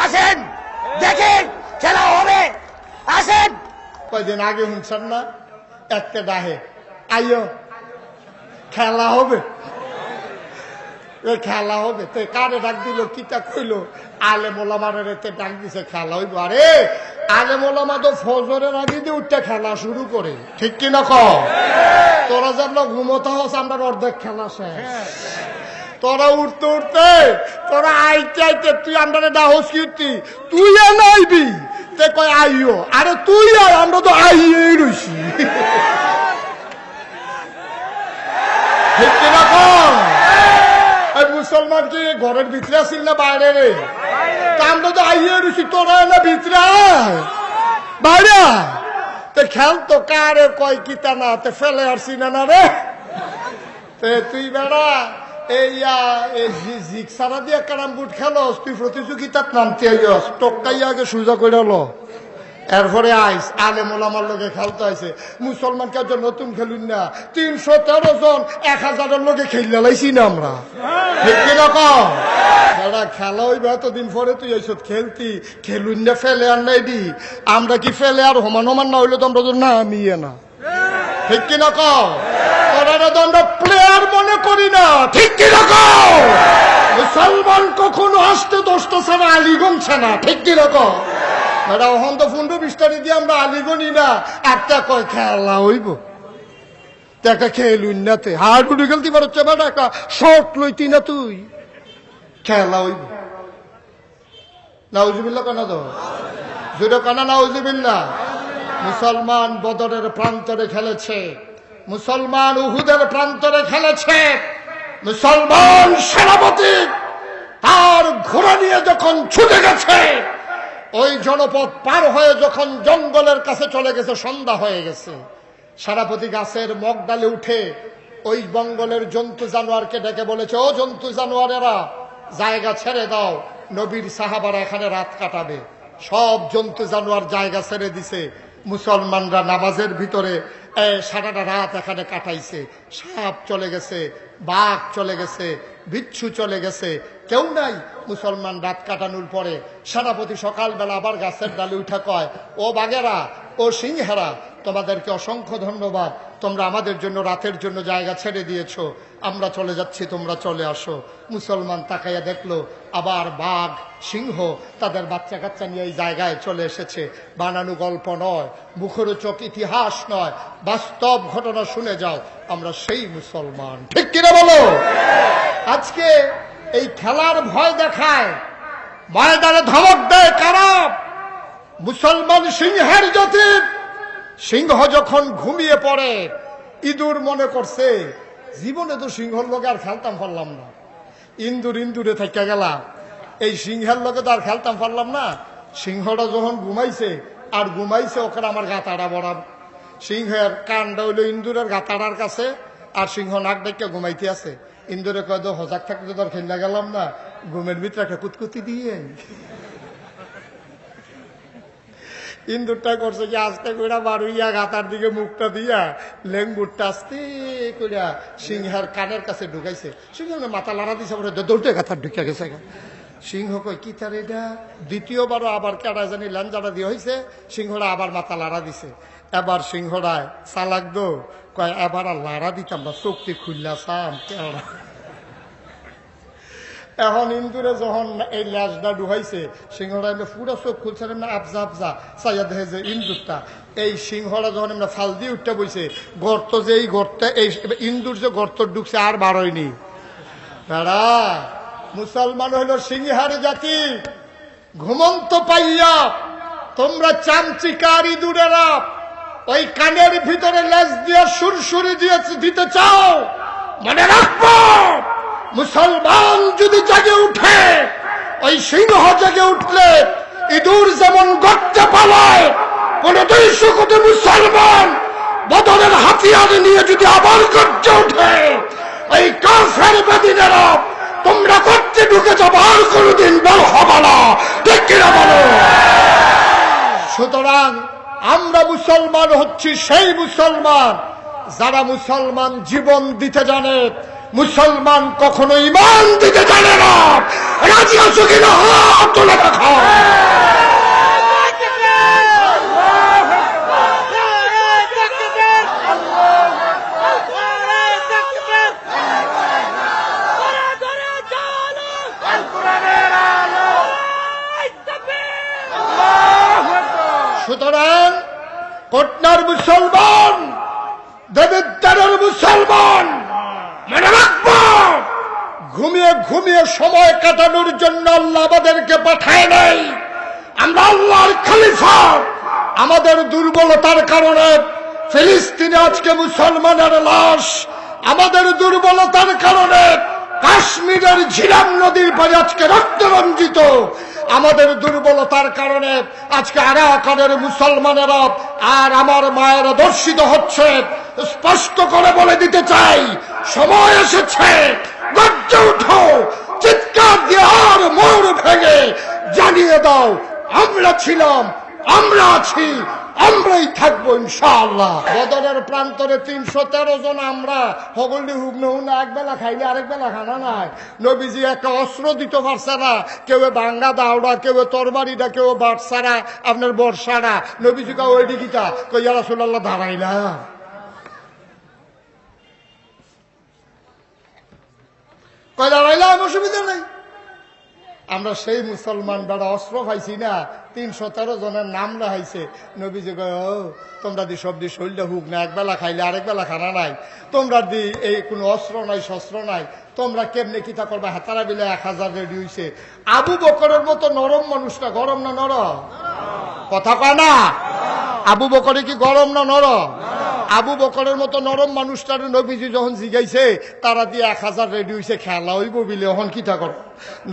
আসেন দেখেন খেলা হবে, আসেন। কয়দিন আগে শুনছেন না একটা ডাহে আইও খেলা হবে, খেলা হবে। তো কারে ডাক দিল, কিতা কইল, আলে মোলামারের ডাক দিছে খেলা হইব। আরে আলে মোলামা তো ফজরের আগে দিয়ে উঠতে খেলা শুরু করে, ঠিক কিনা ক? তোরা যে আমরা ঘুমোতে হস, আমরা অর্ধেক খেলা শেষ। তোরা উঠতে উঠতে, তোরা আইতে আইতে তুই আমরা ডাহস কি উঠতি, তুই নাইবি তে কয় আইও। আরে তুই আর আমরা তো আইয়েই রইছি, ঠিক কিনা ক? মুসলমান কি ঘরের ভিতরে আসিল না বাইরে রে? আমরা তো আইয়ে রয়েছি, তোরা না ভিতরে বাইরে। তো খেল তো কারে কয় কিতা না, তো ফেলে আসছি না না রে। তুই বেড়া এই জিগ সারা দিয়ে ক্যারাম বোর্ড খেলস, তুই প্রতিযোগিতার নামতে আইস, টক্কাই আগে সোজা করে হলো, এরপরে আইস আলে মোলামার লোকে খেলতে আইসে। মুসলমান কাজ নতুন খেলুন না, 313 জন 1000-এর লোকে খেললে লাইছি না আমরা, ঠিক কিনা কম? খেলা হইবে এতদিন পরে তুই এইসব খেলতি, খেলুন না ফেলে আর নাই দি। আমরা কি ফেলে আর সমান সমান না হইলে তো আমরা তো না মিয়ে না, ঠিক কিনা কম? তোরা তো আমরা প্লেয়ার মনে করি না, ঠিক কিনা কম? মুসলমান কখনো আসতে 10টা ছাড়া আলিগঞ্জ না, ঠিক কিনা কম? ওখান তো 15-20 দিয়ে আমরা আলিগনি না, একটা কয় খেলা হইব, একটা খেলুন না তে হার গুডি খেলতে পারছে বেটা, একটা শর্ট লইতি না তুই, খেলা হইব। নাউজুবিল্লাহ কানা তো জুড়ে কানা নাউজুবিল্লাহ। মুসলমান বদরের প্রান্তরে খেলেছে, মুসলমান উহুদের প্রান্তরে খেলেছে, মুসলমান সেনাপতি তার ঘোড়া নিয়ে যখন ছুটে গেছে, ওই জনপদ পার হয়ে যখন জঙ্গলের কাছে চলে গেছে, সন্ধ্যা হয়ে গেছে, সেনাপতি গাছের মগডালে উঠে ওই জঙ্গলের জন্তু জানোয়ারকে ডেকে বলেছে, ও জন্তু জানোয়ারেরা জায়গা ছেড়ে দাও, নবীর সাহাবারা এখানে রাত কাটাবে। সব জন্তু জানোয়ার জায়গা ছেড়ে দিছে, মুসলমানরা নামাজের ভিতরে সারাটা রাত এখানে কাটাইছে। সাপ চলে গেছে, বাঘ চলে গেছে, বিচ্ছু চলে গেছে, কেউ নাই। মুসলমান রাত কাটানোর পরে সেনাপতি সকালবেলা আবার গাছের ডালে উঠা কয়, ও বাঘেরা, ও সিংহেরা, তোমাদেরকে অসংখ্য ধন্যবাদ, তোমরা আমাদের জন্য রাতের জন্য জায়গা ছেড়ে দিয়েছো, আমরা চলে যাচ্ছি, তোমরা চলে আসো। মুসলমান তাকাইয়া দেখলো আবার বাঘ সিংহ তাদের বাচ্চা কাচ্চা নিয়ে এই জায়গায় চলে এসেছে। বানানো গল্প নয়, মুখরোচক ইতিহাস নয়, বাস্তব ঘটনা শুনে যাও, আমরা সেই মুসলমান, ঠিক কিনা বলো? আজকে এই খেলার ভয় দেখায়, ময়দানে ধমক দেয় কারা? মুসলমান সিংহের জাতি। সিংহ যখন ঘুমিয়ে পড়ে, ইঁদুর মনে করছে জীবনে তো সিংহর লোকে আর খেলতাম পারলাম না, ইন্দুরে থেকে গেলাম, এই সিংহের লোকে তো আর খেলতাম পারলাম না। সিংহটা যখন ঘুমাইছে আর ঘুমাইছে, ওখানে আমার গাতাড়া বড়াব। সিংহের কানটা হইল ইন্দুরের গাতাড়ার কাছে, আর সিংহ নাক ডেকে ঘুমাইতে আছে। ইন্দুরে কয়, তো হজাক থাকতে তো আর খেলনা গেলাম না, ঘুমের ভিতরে একটা কুতকুতি দিয়ে। ইন্দুরটা করছে কি, আস্তে করে বারুইয়া গাতার দিকে মুখটা দিয়া লেঙ্গুরটা আস্তে করিয়া সিংহের কানের কাছে ঢুকাইছে। সিংহ মাথা লাড়া দিছে, দৌড়তে গাতার ঢুকে গেছে। সিংহ কয়, কি তার এটা? দ্বিতীয়বারও আবার কেডা জানি ল্যাঞ্জাটা দিয়ে হয়েছে, সিংহরা আবার মাথা লাড়া দিছে। এবার সিংহরায় চালাক দো কয়, এবার আর লাড়া দিতাম না, চোখটি খুললা চাম কেডা। এখন ইন্দুরে যখন এই ল্যাসটা ডুহাইছে, সিংহরা এমনি পুরো চোখ খুলছে না, আবজা আবজা চাইয়া দেখে যে ইন্দুরটা। এই সিংহরা যখন এমনি ফাল দিয়ে উঠতে বইছে, গর্ত যে এই গর্তে এই ইন্দুর যে গর্ত ঢুকছে আর বাড়ইনি। বেড়া মুসলমান হইল সিংহার জাতি, ঘুমন্ত পাইয়া তোমরা চামচিকার ইঁদুরেরা ওই কানের ভিতরে লেজ দিয়ে সুরসুরি দিয়ে দিতে চাও, মনে রাখবো মুসলমান যদি জাগে উঠে, ওই সিংহ জেগে উঠলে ইঁদুর যেমন গর্তে পালায়, 250 কোটি মুসলমান বদরের হাতিয়ার নিয়ে যদি আবার গর্জে উঠে, ওই কাফের বেদিনেরা তোমরা গর্তে ঢুকে যাবো, আর কোনদিন বের হবে না, ঠিক কিনা বলো? সুতরাং আমরা মুসলমান হচ্ছি সেই মুসলমান যারা মুসলমান জীবন দিতে জানে, মুসলমান কখনো ইমান দিতে জানে না। রাজি আছো কিনা হাত তুলে রাখো। সুতরাং কটনার মুসলমান, দেবিদ্বারের মুসলমান মনে রাখবো, ঘুমিয়ে ঘুমিয়ে সময় কাটানোর জন্য আল্লাহ আমাদেরকে পাঠায় নাই। আমরা আল্লাহর খলিফা। আমাদের দুর্বলতার কারণে ফিলিস্তিনে আজকে মুসলমানের লাশ, আমাদের দুর্বলতার কারণে কাশ্মীরের ঝিলাম নদীর পারে আজকে রক্ত রঞ্জিত, আমাদের দুর্বলতার কারণে আজকে আরাকানের মুসলমানেরা আর আমার মায়েরা দর্শিত হচ্ছে। স্পষ্ট করে বলে দিতে চাই, সময় এসেছে, গর্জে উঠো, চিৎকার দিয়ে আর মোড় ভেঙে জানিয়ে দাও, আমরা ছিলাম, আমরা আছি, আমরাই থাকবো ইনশাআল্লাহ। বদরের প্রান্তরে 313 জন আমরা হগলি হুগনে হুনা এক বেলা খাইলে আরেক বেলা খানা নাই। নবীজি একটা অস্ত্র দিতে পারছে না, কেউ ভাঙ্গা দাওড়া, কেউ তরবারিটা, কেউ বাটসারা, আপনার বর্ষারা। নবীজি কা ওই দিকিটা কইয়া রাসূলুল্লাহ দাঁড়াইলা, কই দাঁড়াইলাম, অসুবিধা নাই। আমরা সেই মুসলমান বেড়া অস্ত্র পাইছি না, 313 জনের নাম লেখাইছে। নবীজি কয়, ও তোমরা দি সব দি শরীরটা হুক না, এক বেলা খাইলে আরেক বেলা খানা নাই, তোমরা দি এই কোনো অস্ত্র নাই, শস্ত্র নাই, তোমরা কেমনে কিতা করবা? হাতারা বিলে 1000 রেডি হইছে। আবু বকরের মতো নরম মানুষটা গরম না নরম? কথা কয় না? আবু বকরে কি গরম না নরম? আবু বকরের মতো নরম মানুষটার নবীজি যখন জিগাইছে, তারা দিয়ে 1000 রেডি হইছে, খেলা হইব বিলে এখন কিতা কর?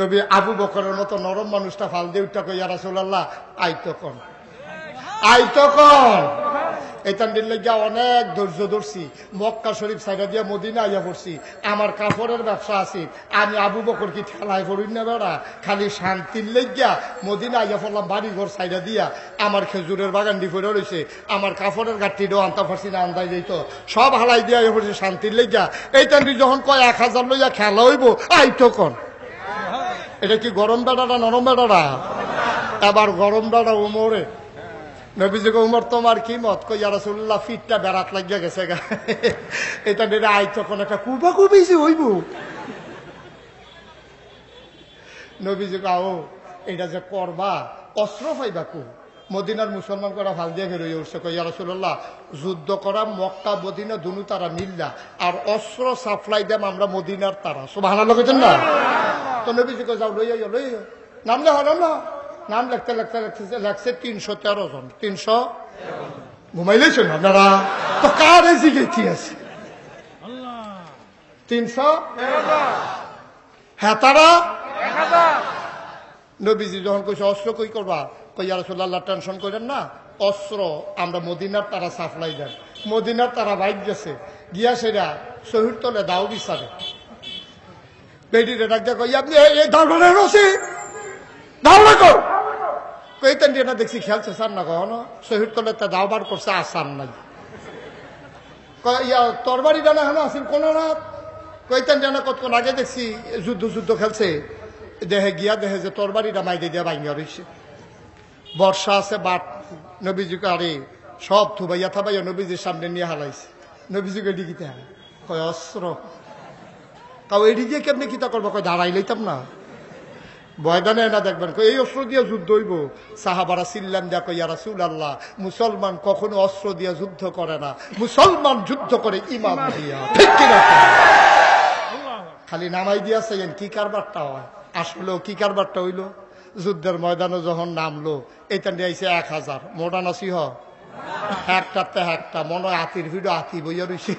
নবী আবু বকরের মতো নরম মানুষটা ফাল দিয়ে উঠা কই, ইয়া রাসূলুল্লাহ আইতো কোন, আইতো কোন। এইটান দিন লাগিয়া অনেক ধৈর্য ধরছি, মক্কা শরীফ সাইডা দিয়া মদিনা আইয়া পড়ছি। আমার কাপড়ের ব্যবসা আছে, আমি আবু বকর কি ঠেলায় পড়ি না বেড়া? খালি শান্তির লেগিয়া মদিনা আইয়া পড়লাম, বাড়ি ঘর সাইডা দিয়া আমার খেজুরের বাগান ডি পড়ে রয়েছে, আমার কাপড়ের গাঠটিটাও আনতে পারছি না, আন্দাই যাইত, সব হালাই দিয়া আইয়া পড়ছি শান্তির লেগিয়া। এইটান যখন কয় 1000 লইয়া খেলা হইব, আইতো কোন। এটা কি গরম বেড়াটা নরম বেড়াটা? আবার গরম বেড়া উমরে। নবীজি কয়, উমর তোমার কি মত? কই, ইয়া রাসূলুল্লাহ ফিটটা বেড়াত লাগিয়া গেছে গা। এটা ডেরা আই তখন একটা কুবা কুবিছি হইব। নবীজি কয়, ও এটা যে করবা, অস্ত্র পাইবা কু? মদিনার মুসলমান করা ভাল দিয়ে বেরোয় উঠছে। কই, ইয়া রাসূলুল্লাহ যুদ্ধ করা মক্কা মদিনা দুনু তারা মিল্লা, আর অস্ত্র সাপ্লাই দেম আমরা মদিনার তারা। সুবহানাল্লাহ কইতেন না? তো নবীজি কয়, যাও লই আইও, লই আইও। নাম লেখো, নাম লেখো। নাম লিখতে লিখতে লাগছে 313 জন। 300 ঘুমাইলেছেন আপনারা? তো কার এই জিগেছি আছে 300 হ্যাঁ তারা। নবীজি যখন কইছে অস্ত্র কই করবা, কই, ইয়া রাসূলুল্লাহ টেনশন করেন না, অস্ত্র আমরা মদিনার তারা সাপ্লাই দেন। মদিনার তারা বাইক গেছে, গিয়া সেরা শহীদ তলে দাও বিচারে। বেডিরে ডাক দিয়া কই, আপনি এই দাওড়া রসি দাওড়া কর। কইতেন দিয়ে না দেখছি খেলছে সার না, কখনো শহীদ তলে তা দাও বার করছে, আসার নাই। ইয়া তরবারি ডানা হেন আসিল কোন রাত, কইতেন যেন কতক্ষণ আগে দেখছি যুদ্ধ যুদ্ধ খেলছে, দেহে গিয়া দেহে যে তরবারিটা মাইদে দিয়া ভাঙিয়া রয়েছে। বর্ষা আছে, বাট নবীজিকে আরে সব থুবাইয়া থাবাইয়া নবীজির সামনে নিয়ে হালাইছে। নবীজিকে ডিগিতে হারাই, কয় অস্ত্র। তাও এদিকে কেমনি কিতা করবো? কয় দাঁড়াই লইতাম না, বয়দানে না দেখবেন এই অস্ত্র দিয়ে যুদ্ধ হইব। সাহাবারা সিল্লাম দিয়া কই, ইয়া রাসূলুল্লাহ মুসলমান কখনো অস্ত্র দিয়ে যুদ্ধ করে না, মুসলমান যুদ্ধ করে ইমান দিয়া। ঠিক কিনা? খালি নামাই দিয়াছেন, কি কারবারটা হয়? আসলেও কি কারবারটা হইল? যুদ্ধের ময়দানে যখন নামলো, এইটা নিয়ে আইসে 1000 মোটা নাসি একটাতে একটা মনে হয় হাতির ভিড়, হাতি বইয়া রয়েছে।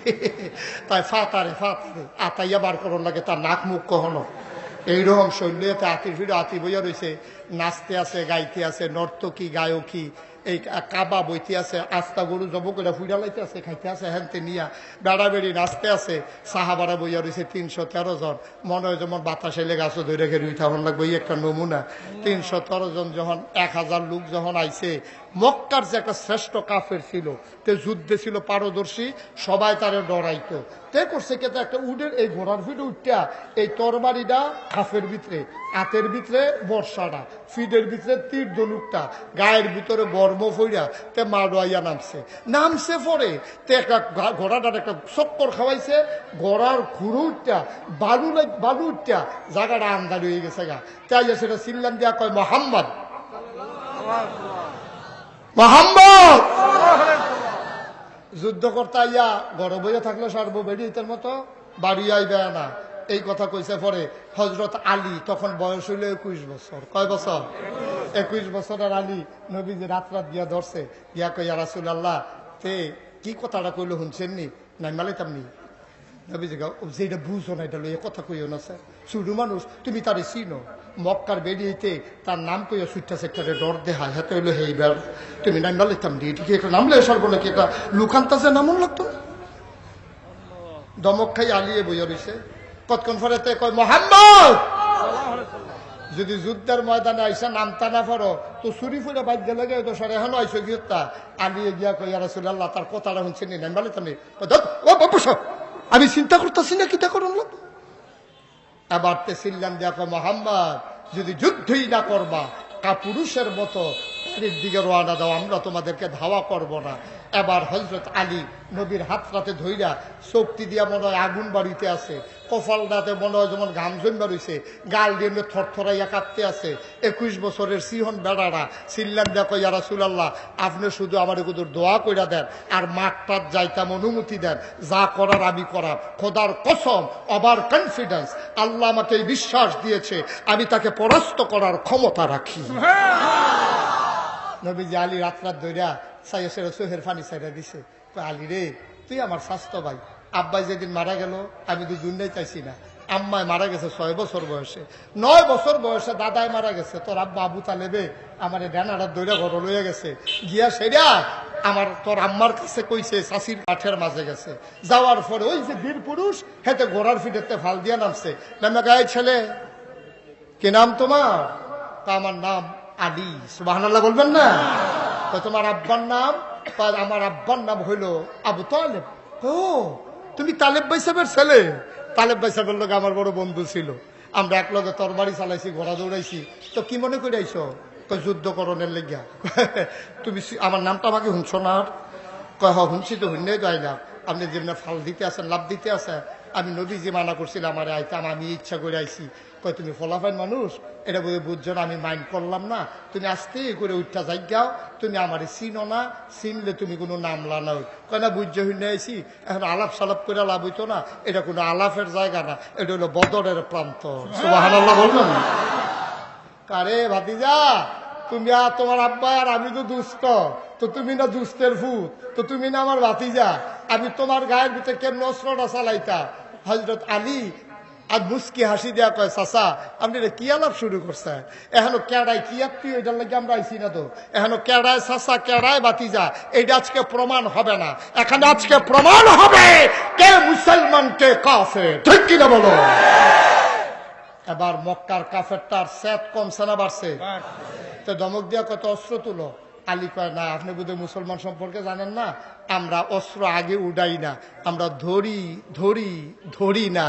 তাই ফাতারে ফাতারে আতাইয়া বার করার লাগে, তার নাক মুখ কখনো এইরকম শৈলীতে হাতির ভিড়, হাতি বইয়া রয়েছে। নাচতে আছে, গাইতে আছে, নর্তকী গায়কী, এই কাবা বইতে আছে, আস্তা গরু জব করে ফুইরা লাইতে আছে, খাইতে আছে, হ্যানতে নিয়া বেড়া বেড়ি নাচতে আছে। সাহাবারা বইয়া রয়েছে 313 জন। মনে হয় যেমন বাতাসে লেগে গাছ ধরে ঘেরে উঠান লাগবে, এই একটা নমুনা। 313 জন যখন 1000 লোক যখন আইছে, মক্কার যে একটা শ্রেষ্ঠ কাফের ছিল, তে যুদ্ধে ছিল পারদর্শী, সবাই তারে ডরাইতো। তে করছে কেতে একটা উডের এই ঘোড়ার ফিটে উঠটা এই তরবারিটা হাফের ভিতরে, হাতের ভিতরে বর্ষাটা, ফিডের ভিতরে তীর ধনুকটা, গায়ের ভিতরে বর্ম ফইরা তে মাডোয়াইয়া নামছে পরে তে একটা ঘোড়াটার একটা চক্কর খাওয়াইছে। ঘোড়ার খুরু উঠটা বালু উঠটা জায়গাটা আমদানি হয়ে গেছে গা। তাই সেটা সিল্লাম দিয়া কয়, মোহাম্মদ মোহাম্মদ যুদ্ধ করতে আইয়া গড় বইয়া থাকলে সর্ববেড়িতের মতো বাড়ি আইবে না, এই কথা কইছে পরে হজরত আলী, তখন বয়স হইল 21 বছর। কয় বছর? 21 বছরের আলী নবীজি রাত গিয়া ধরছে, গিয়া কই ইয়া রাসূলুল্লাহ, তে কি কথাটা কইলো শুনছেননি? নাই মালাইতাম নি। নবীজি যেটা বুঝো না এটা লইয়া কথা কইও না স্যার, শুরু মানুষ তুমি তারে চিনো, মক্কার বেরিয়েতে তার নাম কইয়া সুইটা সেক্টরে ডর দেহায় হাতে হইলো হেইবার, তুমি নাই মালাইতাম নি, এটা কি একটা নাম লে সর্ব নাকি এটা লুকান্তাজে নামন লাগতো না? দমক খাই আলিয়ে বইয়া রইছে। কতক্ষণ পরেতে কয় মোহাম্মদ, যদি যুদ্ধের ময়দানে আইসা নামতা না পারো তো চুরি ফুরে বাইক গেলে তো সরে এখনো আইসো গিয়া আলিয়ে গিয়া কই ইয়া রাসূলুল্লাহ, তার কথাটা শুনছেন নি? আমি বলে আমি চিন্তা করতেছি না কিটা করুন লোক। এবার তে চিল্লান দিয়া কয় মোহাম্মদ, যদি যুদ্ধই না করবা কাপুরুষের মতো বাড়ির দিকে রওনা দাও, আমরা তোমাদেরকে ধাওয়া করব না। এবার হযরত আলী নবীর হাতটাতে ধইরা শক্তি দিয়া মনে হয় আগুন বাড়িতে আছে, কপালটাতে মনে হয় যেমন ঘাম জমা রইছে, গাল দিয়ে থরথরাইয়া কাঁপতে আছে। 21 বছরের সিহন বেড়ারা চিল্লান দিয়া কয় ইয়া রাসূলুল্লাহ, আপনি শুধু আমার কুদুর দোয়া কইরা দেন আর মাঠটাত যাইতাম অনুমতি দেন, যা করার আমি করার। খোদার কসম, ওভার কনফিডেন্স, আল্লাহ আমাকে এই বিশ্বাস দিয়েছে আমি তাকে পরাস্ত করার ক্ষমতা রাখি। নবীজি আলী রাত ধইরা সাইয়ের চোখের পানি ছাইরা দিছে। আলী রে, তুই আমার স্বাস্থ্য ভাই, আব্বাই যেদিন মারা গেল আমি তো দুনিয়ায় চাইছি না, আম্মায় মারা গেছে 6 বছর বয়সে, 9 বছর বয়সে দাদায় মারা গেছে, তোর আব্বা আবু তালেবে আমার ডানাটা দইরা ঘর লইয়া গেছে, গিয়া সেরা আমার তোর আম্মার কাছে কইছে চাষির কাঠের মাঝে গেছে। যাওয়ার পরে ওই যে বীর পুরুষ হেতে ঘোড়ার ফিটেতে ফাল দিয়া নামছে, নামে গায়ে ছেলে কি নাম তোমার? তা আমার নাম আলী। সুবহানাল্লাহ বলবেন না? তো তোমার আব্বার নাম? আমার আব্বার নাম হইল আবু তালেব। ও তুমি তালেব ভাই সাহেবের ছেলে? তালেব ভাই সাহেবের লোক আমার বড় বন্ধু ছিল, আমরা এক লগে তরবারি চালাইছি, ঘোড়া দৌড়াইছি। তো কি মনে করে আইছো? যুদ্ধ করণের লেগিয়া। তুমি আমার নামটা আমাকে শুনছো না? কয় হ শুনছি তো, শুনলেই তো আইলাম। আপনি যেমন ফাল দিতে আছেন, লাভ দিতে আছেন, আমি নবীজি মানা করছিলাম আমার আইতাম, আমি ইচ্ছা করে আইছি। কয় তুমি ফলাফাইন মানুষ, এটা বলে বুঝছো না, আমি মাইন্ড করলাম না, তুমি আস্তে করে উঠা যাইগাও, তুমি আমার চিনো না, চিনলে তুমি কোনো নামলা না। কয় না বুঝছো শুনে আইছি, এখন আলাপ সালাপ করে লাভ হইতো না, এটা কোনো আলাপের জায়গা না, এটা হলো বদরের প্রান্ত। সুবহানাল্লাহ বলবেন? কারে ভাতিজা, তুমি আর তোমার আব্বা আর আমি তো দুষ্ট, তো তুমি না দুষ্টের ভূত, তো তুমি না আমার ভাতিজা, আমি তোমার গায়ের ভিতরে কেমন অস্ত্রটা চালাইতা? হযরত আলী আর মুস্কি হাসি দেয়া কয়, চাচা আপনি কি আলাপ শুরু করছে? এখনো কেড়াই কি আপনি ওইটার লাগে আমরা আইসি না তো, এখনো কেড়ায় চাচা কেড়ায় বাতিজা, এইটা আজকে প্রমাণ হবে না, এখানে আজকে প্রমাণ হবে কে মুসলমান কে কাফের, ঠিক কিনা বলো? এবার মক্কার কাফেরটার সেত কমছে না বাড়ছে? তো ধমক দিয়া কত অস্ত্র তুলো। আলী কয় না, আপনি বোধহয় মুসলমান সম্পর্কে জানেন না, আমরা অস্ত্র আগে উড়াই না, আমরা ধরি ধরি ধরি না,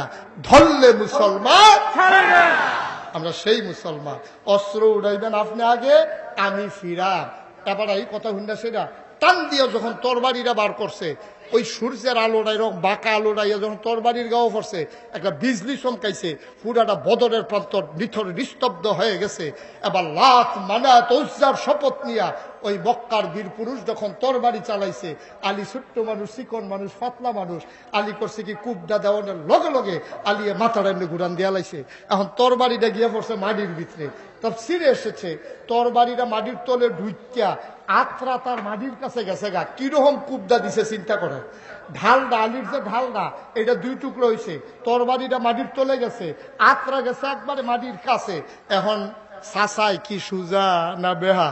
ধরলে মুসলমান, আমরা সেই মুসলমান। অস্ত্র উড়াইবেন আপনি আগে, আমি ফিরাম। এবার এই কথা হুন্ডা সেরা টান দিয়ে যখন তরবারিরা বার করছে, ওই সূর্যের আলোটা এরকম বাঁকা আলোটাইয়া যখন তরবারির গাও পড়ছে, একটা বিজলি চমকাইছে, পুরাটা বদরের প্রান্তর নিথর নিস্তব্ধ হয়ে গেছে। এবার লাত মানাত উজ্জার শপথ নিয়া ওই মক্কার বীর পুরুষ যখন তরবারি চালাইছে, আলী ছোট্ট মানুষ, চিকন মানুষ, পাতলা মানুষ, আলী করছে কি কুবডা দেওয়ানের লগে লগে আলিয়ে মাথাটা এমনি ঘুরান দিয়া লাইছে। এখন তরবারিটা গিয়ে পড়ছে মাটির ভিতরে, তাফসীরে এসেছে তরবারিটা মাটির তলে ঢুকিয়া আত্রা তার মাটির কাছে গেছে গা, কিরকম কুবদা দিছে চিন্তা করে। ঢালডা, আলির যে ঢালডা, এটা 2 টুকরো হয়েছে, তরবারিটা মাটির তলে গেছে, আত্রা গেছে একবারে মাটির কাছে। এখন চাচাই কি সুজা না বেহা?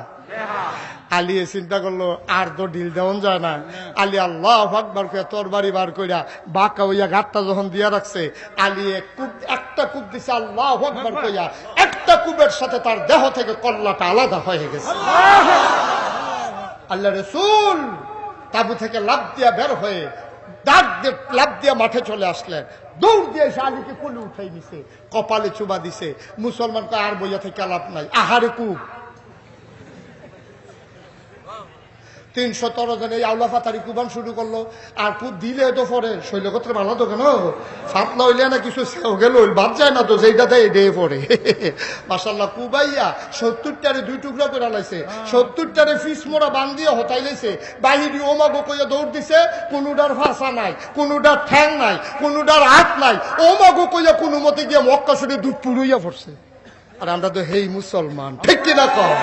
আলী চিন্তা করলো আর তো ঢিল দেওয়ান যায় না। আলী আল্লাহু আকবার কইয়া তরবারি বার কইরা বাঁকা হইয়া গাঁটটা যখন দিয়া রাখছে, আলী একটা কূপ দিছে আল্লাহু আকবার কইয়া, একটা কূপের সাথে তার দেহ থেকে কল্লাটা আলাদা হয়ে গেছে। আল্লাহ রাসূল তাবু থেকে লাফ দিয়া বের হয়ে দাঁত দিয়ে লাফ দিয়া মাঠে চলে আসলেন, দৌড় দিয়ে এসে আলীকে কোলে উঠাই নিছে, কপালে চুবা দিছে। মুসলমানকে আর বইয়া থেকে লাভ নাই, আহারে কূপ 313 জন এই আউলা ফাতারি কুবান শুরু করলো। আর কুব দিলে তো পরে শৈলগত্রে ভালো তো কেন ফাতলা হইলে না কিছু গেল বাদ যায় না তো, যেটা দেয় এটাই পরে। মাশাল্লাহ কুবাইয়া 70টারে 2 টুকরা করে লাইছে, 70টারে ফিস মোড়া বান্ধিয়া হতাই লাইছে। বাহিনী ওমাগো কইয়া দৌড় দিছে, কোনোটার ভাষা নাই, কোনোটার ঠ্যাং নাই, কোনোটার হাত নাই, ওমাগো কইয়া কোনো মতে গিয়ে মক্কা শরীফ দুধ পুড়াইয়া পড়ছে। আর আমরা তো হেই মুসলমান, ঠিক কিনা কম?